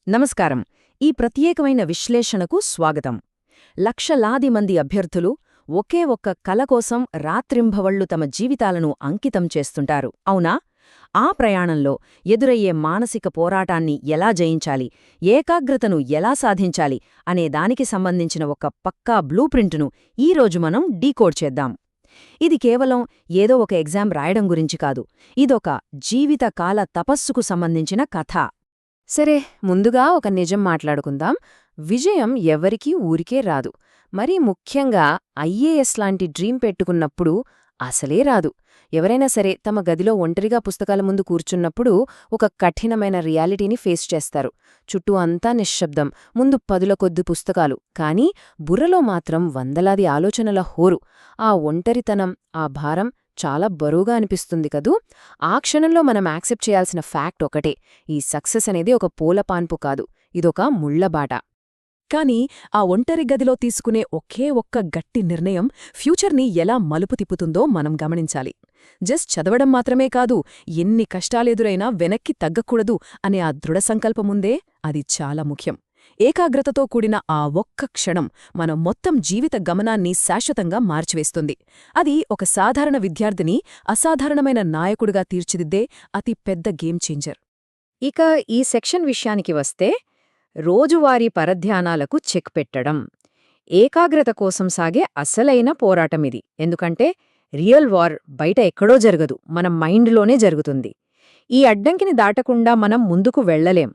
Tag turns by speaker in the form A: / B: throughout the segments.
A: నమస్కారం. ఈ ప్రత్యేకమైన విశ్లేషణకు స్వాగతం. లక్షలాది మంది అభ్యర్థులు ఒకే ఒక్క కల కోసం రాత్రింబవళ్లు తమ జీవితాలను అంకితం చేస్తుంటారు, అవునా? ఆ ప్రయాణంలో ఎదురయ్యే మానసిక పోరాటాన్ని ఎలా జయించాలి, ఏకాగ్రతను ఎలా సాధించాలి అనే దానికి సంబంధించిన ఒక పక్కా బ్లూప్రింటును ఈరోజు మనం డీకోడ్ చేద్దాం. ఇది కేవలం ఏదో ఒక ఎగ్జామ్ రాయడం గురించి కాదు, ఇదొక జీవితకాల తపస్సుకు సంబంధించిన కథ.
B: సరే, ముందుగా ఒక నిజం మాట్లాడుకుందాం. విజయం ఎవరికీ ఊరికే రాదు. మరీ ముఖ్యంగా ఐఏఎస్ లాంటి డ్రీమ్ పెట్టుకున్నప్పుడు అసలే రాదు. ఎవరైనా సరే తమ గదిలో ఒంటరిగా పుస్తకాల ముందు కూర్చున్నప్పుడు ఒక కఠినమైన రియాలిటీని ఫేస్ చేస్తారు. చుట్టూ అంతా నిశ్శబ్దం, ముందు పదుల కొద్ది పుస్తకాలు, కానీ బుర్రలో మాత్రం వందలాది ఆలోచనల హోరు. ఆ ఒంటరితనం, ఆ భారం చాలా బరువుగా అనిపిస్తుంది కదూ. ఆ క్షణంలో మనం యాక్సెప్ట్ చేయాల్సిన ఫ్యాక్ట్ ఒకటే: ఈ సక్సెస్ అనేది ఒక పూలపాన్పు కాదు, ఇదొక ముళ్లబాట.
C: కాని ఆ ఒంటరి గదిలో తీసుకునే ఒకే ఒక్క గట్టి నిర్ణయం ఫ్యూచర్ని ఎలా మలుపు తిప్పుతుందో మనం గమనించాలి. జస్ట్ చదవడం మాత్రమే కాదు, ఎన్ని కష్టాలెదురైనా వెనక్కి తగ్గకూడదు అనే ఆ దృఢ సంకల్పముందే, అది చాలా ముఖ్యం. ఏకాగ్రతతో కూడిన ఆ ఒక్క క్షణం మన మొత్తం జీవిత గమనాన్ని శాశ్వతంగా మార్చివేస్తుంది. అది ఒక సాధారణ విద్యార్థిని అసాధారణమైన నాయకుడిగా తీర్చిదిద్దే అతి పెద్ద గేమ్ చేంజర్.
A: ఇక ఈ సెక్షన్ విషయానికి వస్తే, రోజువారీ పరధ్యానాలకు చెక్ పెట్టడం. ఏకాగ్రత కోసం సాగే అసలైన పోరాటమిది. ఎందుకంటే రియల్ వార్ బయట ఎక్కడో జరగదు, మన మైండ్లోనే జరుగుతుంది. ఈ అడ్డంకిని దాటకుండా మనం ముందుకు వెళ్లలేం.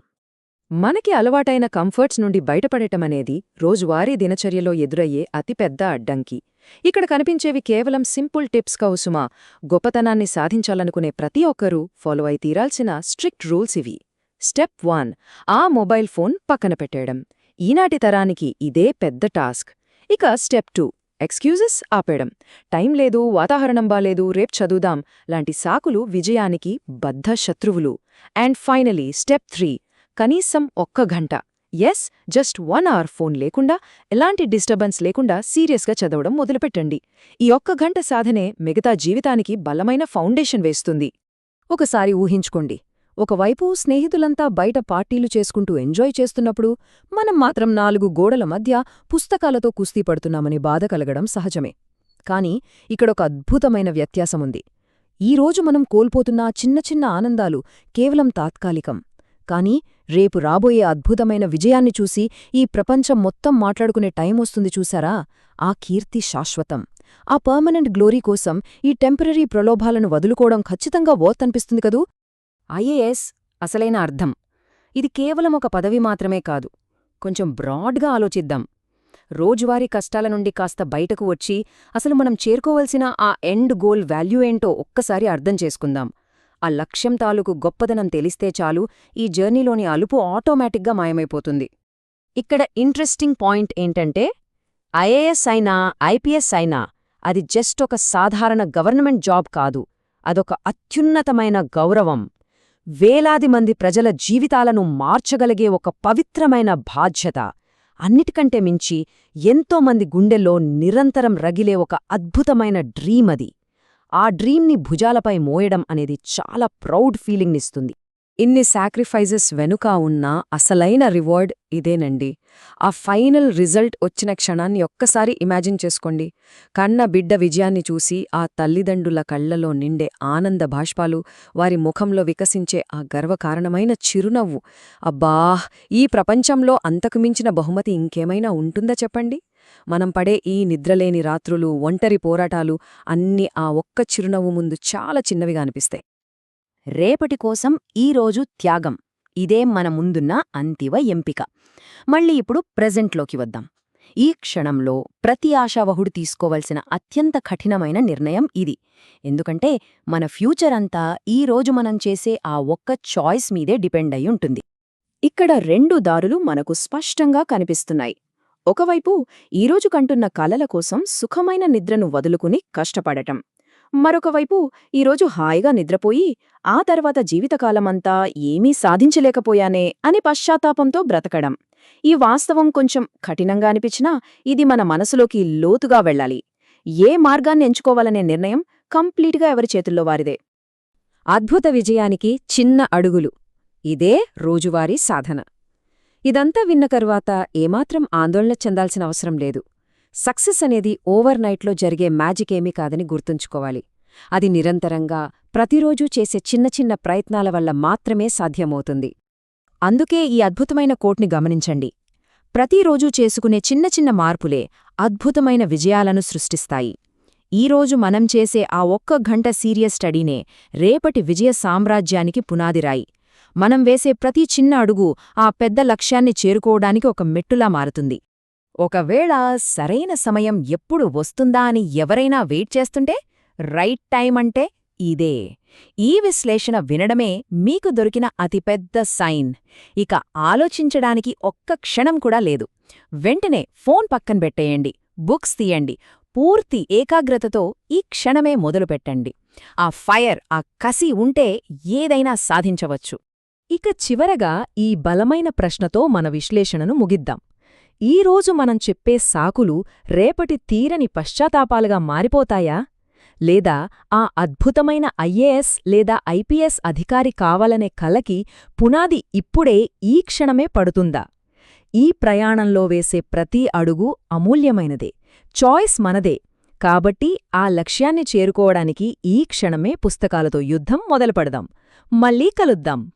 C: మనకి అలవాటైన కంఫర్ట్స్ నుండి బయటపడటమనేది రోజువారీ దినచర్యలో ఎదురయ్యే అతిపెద్ద అడ్డంకి. ఇక్కడ కనిపించేవి కేవలం సింపుల్ టిప్స్ కౌసుమా. గొప్పతనాన్ని సాధించాలనుకునే ప్రతి ఒక్కరూ ఫాలో అయి తీరాల్సిన స్ట్రిక్ట్ రూల్స్ ఇవి. స్టెప్ 1: ఆ మొబైల్ ఫోన్ పక్కన పెట్టేయడం. ఈనాటి తరానికి ఇదే పెద్ద టాస్క్. ఇక స్టెప్ 2: ఎక్స్క్యూజెస్ ఆపేయడం. టైం లేదు, వాతావరణం బాలేదు, రేపు చదువుదాం లాంటి సాకులు విజయానికి బద్ధ శత్రువులు. అండ్ ఫైనలీ స్టెప్ 3: కనీసం ఒక్క గంట, ఎస్, జస్ట్ 1 అవర్ ఫోన్ లేకుండా, ఎలాంటి డిస్టర్బెన్స్ లేకుండా సీరియస్గా చదవడం మొదలుపెట్టండి. ఈ ఒక్క గంట సాధనే మిగతా జీవితానికి బలమైన ఫౌండేషన్ వేస్తుంది. ఒకసారి ఊహించుకోండి, ఒకవైపు స్నేహితులంతా బయట పార్టీలు చేసుకుంటూ ఎంజాయ్ చేస్తున్నప్పుడు మనం మాత్రం 4 గోడల మధ్య పుస్తకాలతో కుస్తీ పడుతున్నామని బాధ కలగడం సహజమే. కాని ఇక్కడొక అద్భుతమైన వ్యత్యాసముంది. ఈరోజు మనం కోల్పోతున్న చిన్న చిన్న ఆనందాలు కేవలం తాత్కాలికం. కానీ రేపు రాబోయే అద్భుతమైన విజయాన్ని చూసి ఈ ప్రపంచం మొత్తం మాట్లాడుకునే టైం వస్తుంది చూసారా, ఆ కీర్తి శాశ్వతం. ఆ పర్మనెంట్ గ్లోరీ కోసం ఈ టెంపరరీ ప్రలోభాలను వదులుకోవడం ఖచ్చితంగా వర్తనిపిస్తుంది కదూ.
A: ఐఏఎస్ అసలైన అర్థం. ఇది కేవలం ఒక పదవి మాత్రమే కాదు. కొంచెం బ్రాడ్గా ఆలోచిద్దాం. రోజువారీ కష్టాల నుండి కాస్త బయటకు వచ్చి అసలు మనం చేరుకోవలసిన ఆ ఎండ్ గోల్ వాల్యూ ఏంటో ఒక్కసారి అర్థం చేసుకుందాం. ఆ లక్ష్యం తాలూకు గొప్పదనం తెలిస్తే చాలు, ఈ జర్నీలోని అలుపు ఆటోమేటిక్గా మాయమైపోతుంది. ఇక్కడ ఇంట్రెస్టింగ్ పాయింట్ ఏంటంటే, ఐఏఎస్ అయినా ఐపీఎస్ అయినా అది జస్ట్ ఒక సాధారణ గవర్నమెంట్ జాబ్ కాదు, అదొక అత్యున్నతమైన గౌరవం. వేలాది మంది ప్రజల జీవితాలను మార్చగలిగే ఒక పవిత్రమైన బాధ్యత. అన్నిటికంటే మించి ఎంతోమంది గుండెల్లో నిరంతరం రగిలే ఒక అద్భుతమైన డ్రీమ్ అది. ఆ డ్రీమ్ని భుజాలపై మోయడం అనేది చాలా ప్రౌడ్ ఫీలింగ్నిస్తుంది.
C: ఇన్ని సాక్రిఫైజెస్ వెనుక ఉన్న అసలైన రివార్డ్ ఇదేనండి. ఆ ఫైనల్ రిజల్ట్ వచ్చిన క్షణాన్ని ఒక్కసారి ఇమాజిన్ చేసుకోండి. కన్న బిడ్డ విజయాన్ని చూసి ఆ తల్లిదండ్రుల కళ్లలో నిండే ఆనంద బాష్పాలు, వారి ముఖంలో వికసించే ఆ గర్వకారణమైన చిరునవ్వు. అబ్బా, ఈ ప్రపంచంలో అంతకుమించిన బహుమతి ఇంకేమైనా ఉంటుందా చెప్పండి. మనం పడే ఈ నిద్రలేని రాత్రులు, ఒంటరి పోరాటాలు అన్నీ ఆ ఒక్క చిరునవ్వు ముందు చాలా చిన్నవిగా అనిపిస్తాయి.
A: రేపటి కోసం ఈరోజు త్యాగం, ఇదే మన ముందున్న అంతిమ ఎంపిక. మళ్ళీ ఇప్పుడు ప్రెజెంట్లోకి వద్దాం. ఈ క్షణంలో ప్రతి ఆశావహుడు తీసుకోవలసిన అత్యంత కఠినమైన నిర్ణయం ఇది. ఎందుకంటే మన ఫ్యూచర్ అంతా ఈరోజు మనం చేసే ఆ ఒక్క చాయిస్ మీదే డిపెండ్ అయి ఉంటుంది.
B: ఇక్కడ 2 దారులు మనకు స్పష్టంగా కనిపిస్తున్నాయి. ఒకవైపు ఈరోజు కంటున్న కలల కోసం సుఖమైన నిద్రను వదులుకుని కష్టపడటం. మరొకవైపు ఈరోజు హాయిగా నిద్రపోయి ఆ తర్వాత జీవితకాలమంతా ఏమీ సాధించలేకపోయానే అని పశ్చాత్తాపంతో బ్రతకడం. ఈ వాస్తవం కొంచెం కఠినంగా అనిపించినా ఇది మన మనసులోకి లోతుగా వెళ్ళాలి. ఏ మార్గాన్ని ఎంచుకోవాలనే నిర్ణయం కంప్లీట్గా ఎవరి చేతుల్లో వారిదే.
A: అద్భుత విజయానికి చిన్న అడుగులు, ఇదే రోజువారీ సాధన. ఇదంతా విన్న తరువాత ఏమాత్రం ఆందోళన చెందాల్సిన అవసరం లేదు. సక్సెస్ అనేది ఓవర్ నైట్లో జరిగే మ్యాజిక్ ఏమీ కాదని గుర్తుంచుకోవాలి. అది నిరంతరంగా, ప్రతిరోజూ చేసే చిన్న చిన్న ప్రయత్నాల వల్ల మాత్రమే సాధ్యమవుతుంది.
B: అందుకే ఈ అద్భుతమైన కోట్ని గమనించండి. ప్రతిరోజూ చేసుకునే చిన్న చిన్న మార్పులే అద్భుతమైన విజయాలను సృష్టిస్తాయి. ఈరోజు మనం చేసే ఆ ఒక్క గంట సీరియస్ స్టడీనే రేపటి విజయ సామ్రాజ్యానికి పునాదిరాయి. మనం వేసే ప్రతి చిన్న అడుగు ఆ పెద్ద లక్ష్యాన్ని చేరుకోవడానికి ఒక మెట్టులా మారుతుంది.
A: ఒకవేళ సరైన సమయం ఎప్పుడు వస్తుందా అని ఎవరైనా వెయిట్ చేస్తుంటే, రైట్ టైం అంటే ఇదే. ఈ విశ్లేషణ వినడమే మీకు దొరికిన అతిపెద్ద సైన్. ఇక ఆలోచించడానికి ఒక్క క్షణం కూడా లేదు. వెంటనే ఫోన్ పక్కన పెట్టేయండి, బుక్స్ తీయండి, పూర్తి ఏకాగ్రతతో ఈ క్షణమే మొదలుపెట్టండి. ఆ ఫైర్, ఆ కసి ఉంటే ఏదైనా సాధించవచ్చు.
C: ఇక చివరగా ఈ బలమైన ప్రశ్నతో మన విశ్లేషణను ముగిద్దాం. ఈరోజు మనం చెప్పే సాకులు రేపటి తీరని పశ్చాత్తాపాలుగా మారిపోతాయా? లేదా ఆ అద్భుతమైన ఐఏఎస్ లేదా ఐపీఎస్ అధికారి కావాలనే కలకి పునాది ఇప్పుడే ఈ క్షణమే పడుతుందా? ఈ ప్రయాణంలో వేసే ప్రతి అడుగు అమూల్యమైనదే. చాయిస్ మనదే. కాబట్టి ఆ లక్ష్యాన్ని చేరుకోవడానికి ఈ క్షణమే పుస్తకాలతో యుద్ధం మొదలుపెడదాం. మళ్ళీ కలుద్దాం.